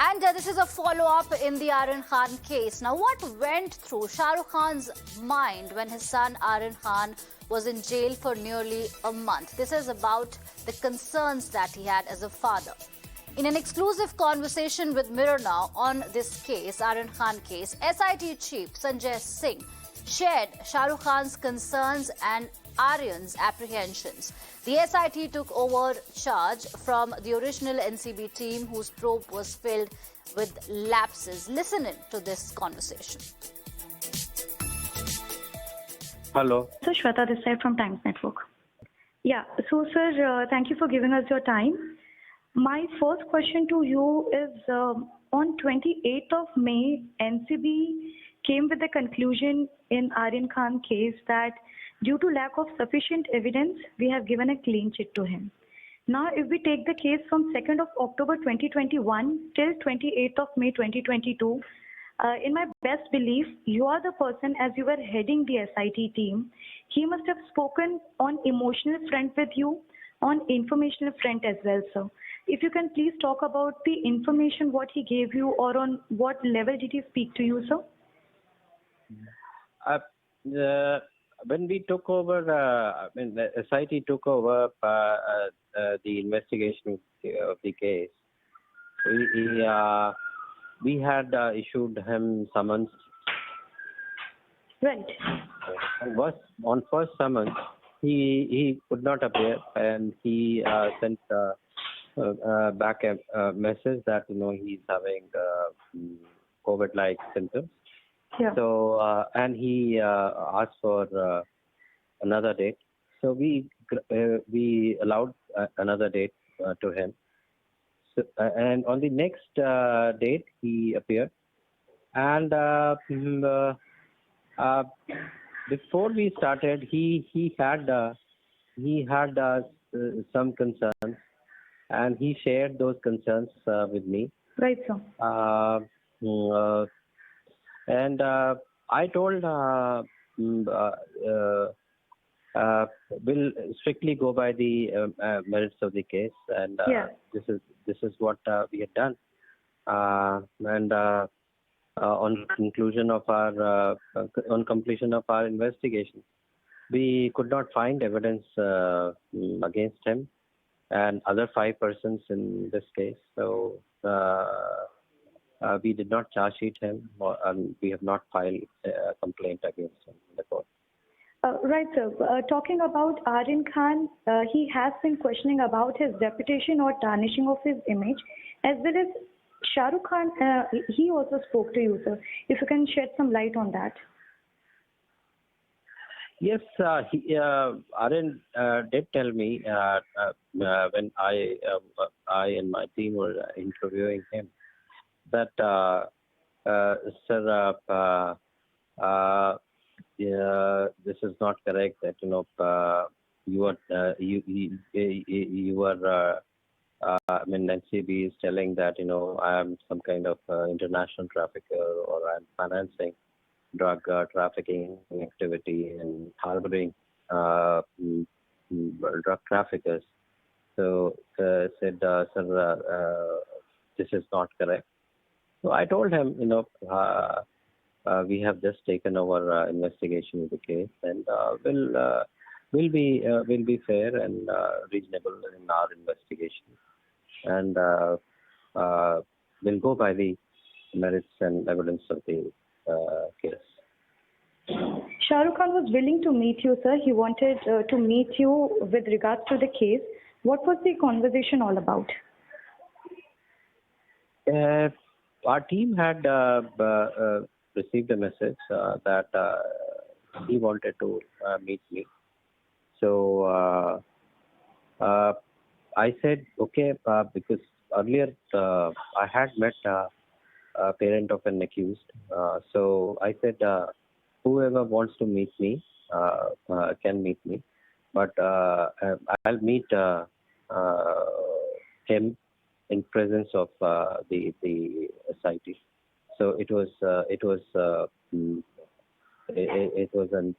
And this is a follow-up in the Aryan Khan case. Now, what went through Shah Rukh Khan's mind when his son Aryan Khan was in jail for nearly a month? This is about the concerns that he had as a father. In an exclusive conversation with Mirror Now on this case, Aryan Khan case, SIT Chief Sanjay Singh shared Shah Rukh Khan's concerns and Aryan's apprehensions. The SIT took over charge from the original NCB team whose probe was filled with lapses. Listen in to this conversation. Hello. So Shweta this side from Times Network. Yeah, so sir, thank you for giving us your time. My first question to you is on 28th of May, NCB came with the conclusion in Aryan Khan case that due to lack of sufficient evidence, we have given a clean chit to him. Now, if we take the case from 2nd of October 2021 till 28th of May 2022, in my best belief, you are the person, as you were heading the SIT team, he must have spoken on emotional front with you, on informational front as well, sir. If you can please talk about the information what he gave you, or on what level did he speak to you, sir? When we took over, the SIT took over the investigation of the case, we had issued him summons. Right. And on first summons, he could not appear, and he sent back a message that he's having COVID-like symptoms. Yeah. So and he asked for another date. So we allowed another date to him. So, and on the next date he appeared, and before we started, he had some concerns, and he shared those concerns with me. Right, sir. And I told we'll strictly go by the merits of the case, and this is what we had done. And on completion of our investigation, we could not find evidence against him and other 5 persons in this case. So we did not charge sheet him, and we have not filed a complaint against him in the court. Right, sir. Talking about Aryan Khan, he has been questioning about his reputation or tarnishing of his image, as well as Shah Rukh Khan. He also spoke to you, sir. If you can shed some light on that. Yes, Aryan did tell me when I and my team were interviewing him that, sir, this is not correct. That NCB is telling that I am some kind of international trafficker, or I'm financing drug trafficking activity and harboring drug traffickers. So said, sir, this is not correct. So I told him, we have just taken over investigation of the case, and we'll be fair and reasonable in our investigation, and we'll go by the merits and evidence of the case. Shah Rukh Khan was willing to meet you, sir. He wanted to meet you with regards to the case. What was the conversation all about? Our team had received a message that he wanted to meet me. So I said, okay, because earlier I had met a parent of an accused. So I said, whoever wants to meet me can meet me, but I'll meet him in presence of the SIT. So it was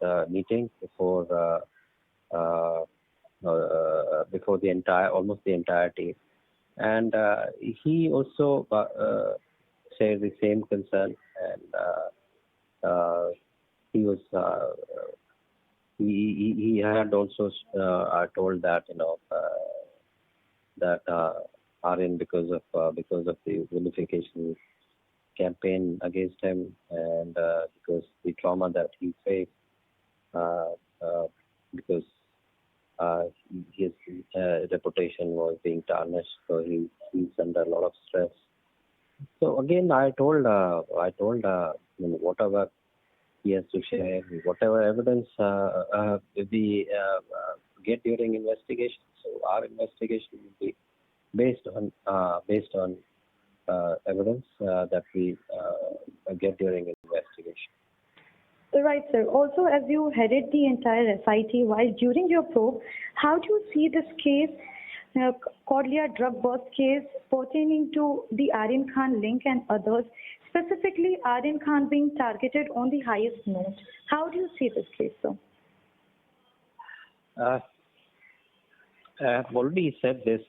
a meeting for before almost the entire team. And he also shared the same concern, and he was he had also told that that Aryan, because of the vilification campaign against him, and because the trauma that he faced, uh, because his reputation was being tarnished, so he's under a lot of stress. So again, I told whatever he has to share, whatever evidence we get during investigation. So our investigation will be based on evidence that we get during investigation. Right, sir. Also, as you headed the entire SIT, while during your probe, how do you see this case, Cordelia drug bust case, pertaining to the Aryan Khan link and others, specifically Aryan Khan being targeted on the highest note? How do you see this case, sir? I've already said this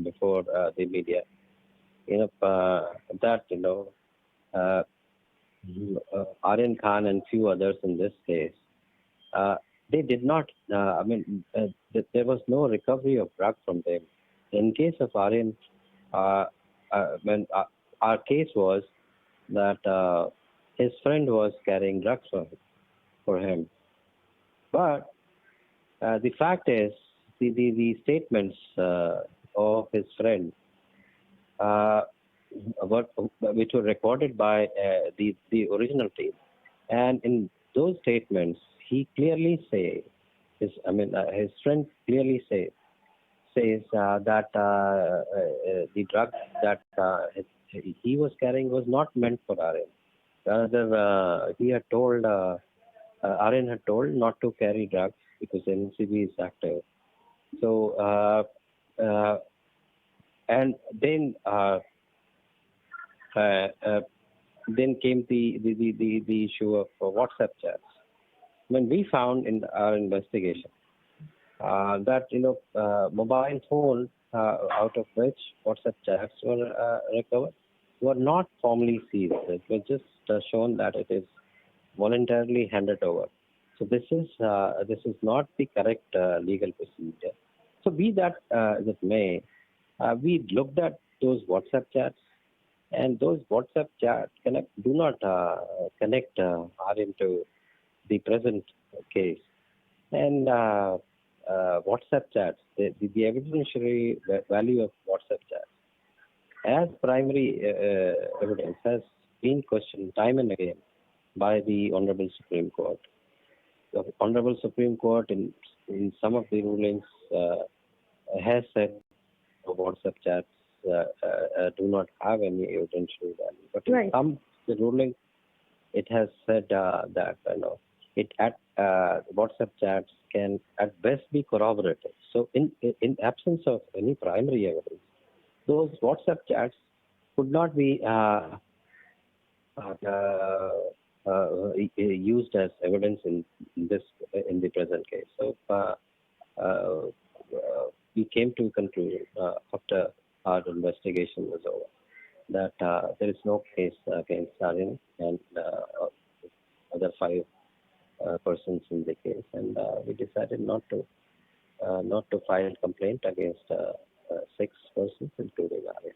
before the media. That Aryan Khan and few others in this case, they did not. There was no recovery of drug from them. In case of Aryan, when our case was that his friend was carrying drugs for him, but the fact is the statements of his friend, which were recorded by the original team, and in those statements he clearly his friend clearly says that the drug that he was carrying was not meant for Aryan. Rather, he had told Aryan had told not to carry drugs because NCB is active. So and then came the issue of WhatsApp chats. When we found in our investigation that mobile phone out of which WhatsApp chats were recovered were not formally seized. It was just shown that it is voluntarily handed over. So this is not the correct legal procedure. So be that as it may, we looked at those WhatsApp chats, and those WhatsApp chats do not connect Aryan to the present case. And WhatsApp chats, the evidentiary value of WhatsApp chats as primary evidence has been questioned time and again by the Honorable Supreme Court. The Honorable Supreme Court in some of the rulings has said WhatsApp chats do not have any evidentiary value. But in some the ruling, it has said that WhatsApp chats can at best be corroborated. So in absence of any primary evidence, those WhatsApp chats could not be used as evidence in the present case. So we came to a conclusion after our investigation was over that there is no case against Aryan and other 5 persons in the case, and we decided not to file complaint against 6 persons, including Aryan.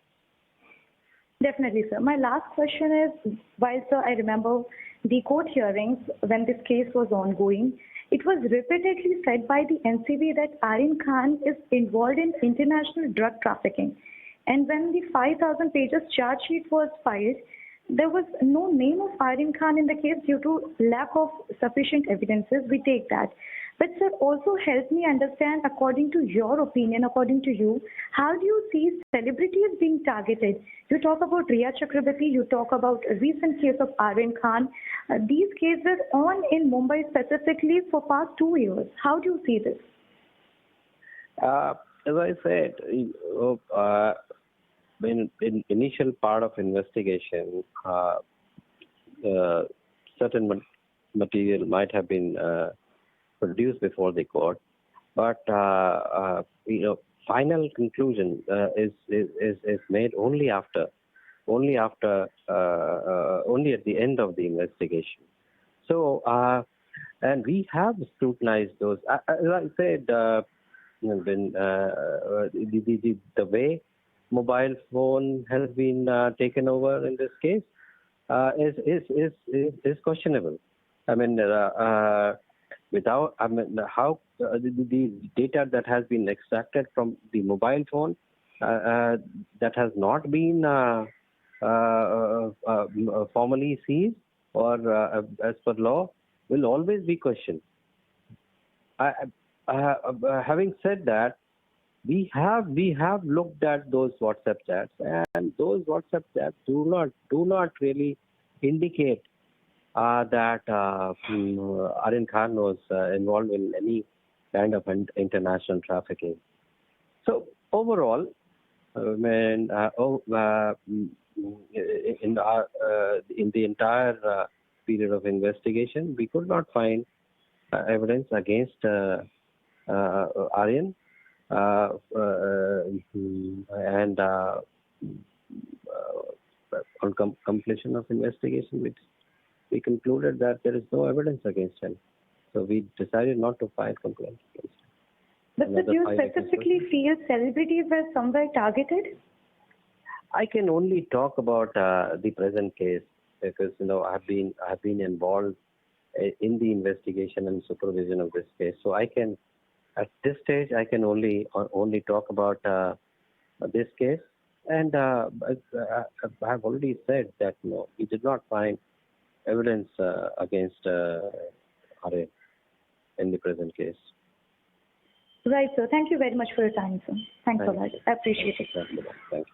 Definitely, sir. My last question is, while, sir, I remember the court hearings when this case was ongoing, it was repeatedly said by the NCB that Aryan Khan is involved in international drug trafficking. And when the 5,000 pages charge sheet was filed, there was no name of Aryan Khan in the case due to lack of sufficient evidences. We take that. But sir, also help me understand, according to your opinion, according to you, how do you see celebrities being targeted? You talk about Riya Chakrabarti, you talk about a recent case of Aryan Khan. These cases on in Mumbai specifically for past 2 years. How do you see this? As I said, in initial part of investigation, certain material might have been produced before the court, but final conclusion is made only at the end of the investigation. So, and we have scrutinized those. As I said, the way mobile phone has been taken over in this case is questionable. I mean, how the data that has been extracted from the mobile phone that has not been formally seized or as per law will always be questioned. Having said that, we have looked at those WhatsApp chats, and those WhatsApp chats do not really indicate that Aryan Khan was involved in any kind of international trafficking. So overall, in the entire period of investigation, we could not find evidence against Aryan, and on completion of investigation, we concluded that there is no evidence against him. So we decided not to file complaint against him. But do you specifically feel celebrities were somewhere targeted? I can only talk about the present case because I have been involved in the investigation and supervision of this case. So I can, at this stage, I can only talk about this case. And I have already said that we did not find evidence against Aryan in the present case. Right, sir. Thank you very much for your time, sir. Thanks a lot. I appreciate it. Thank you.